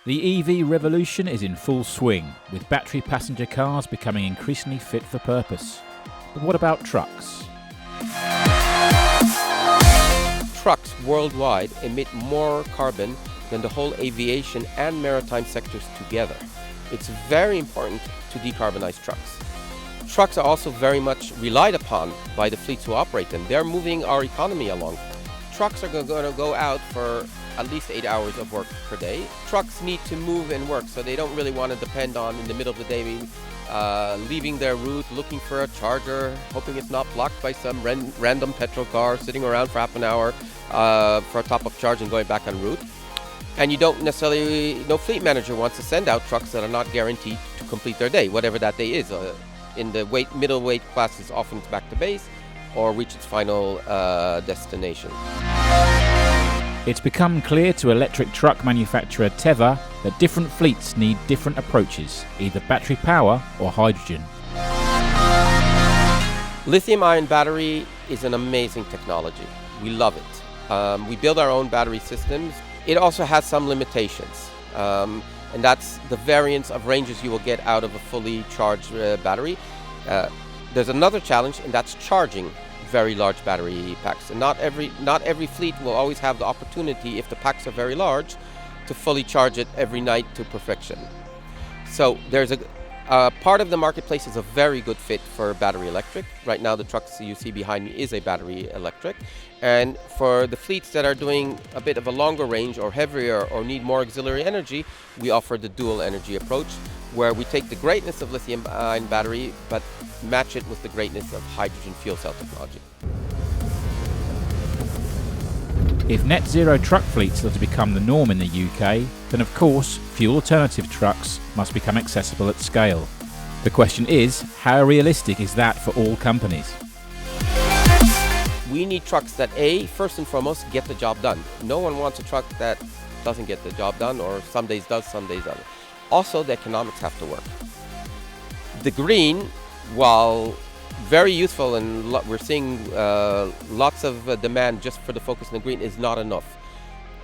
The EV revolution is in full swing, with battery passenger cars becoming increasingly fit for purpose. But what about trucks? Trucks worldwide emit more carbon than the whole aviation and maritime sectors together. It's very important to decarbonize trucks. Trucks are also very much relied upon by the fleets who operate them. They're moving our economy along. Trucks are going to go out for at least 8 hours of work per day. Trucks need to move and work, so they don't really want to depend on, in the middle of the day, leaving their route, looking for a charger, hoping it's not blocked by some random petrol car, sitting around for half an hour for a top-up charge and going back en route. And you don't necessarily, no fleet manager wants to send out trucks that are not guaranteed to complete their day, whatever that day is. In the middle weight classes, often it's back to base or reach its final destination. It's become clear to electric truck manufacturer Tevva that different fleets need different approaches, either battery power or hydrogen. Lithium-ion battery is an amazing technology. We love it. We build our own battery systems. It also has some limitations, and that's the variance of ranges you will get out of a fully charged battery. There's another challenge, and that's charging very large battery packs. And not every fleet will always have the opportunity, if the packs are very large, to fully charge it every night to perfection. So there's a part of the marketplace is a very good fit for battery electric. Right now the trucks you see behind me is a battery electric. And for the fleets that are doing a bit of a longer range or heavier or need more auxiliary energy, we offer the dual energy approach, where we take the greatness of lithium-ion battery but match it with the greatness of hydrogen fuel cell technology. If net zero truck fleets are to become the norm in the UK, then of course fuel alternative trucks must become accessible at scale. The question is, how realistic is that for all companies? We need trucks that, first and foremost, get the job done. No one wants a truck that doesn't get the job done, or some days does, some days doesn't. Also, the economics have to work. The green, while very useful, and we're seeing lots of demand just for the focus on the green, is not enough.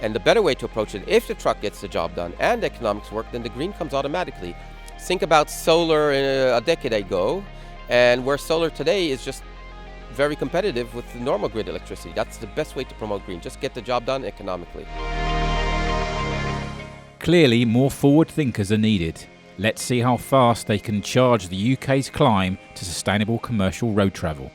And the better way to approach it, if the truck gets the job done and the economics work, then the green comes automatically. Think about solar a decade ago, and where solar today is just very competitive with the normal grid electricity. That's the best way to promote green. Just get the job done economically. Clearly, more forward thinkers are needed. Let's see how fast they can charge the UK's climb to sustainable commercial road travel.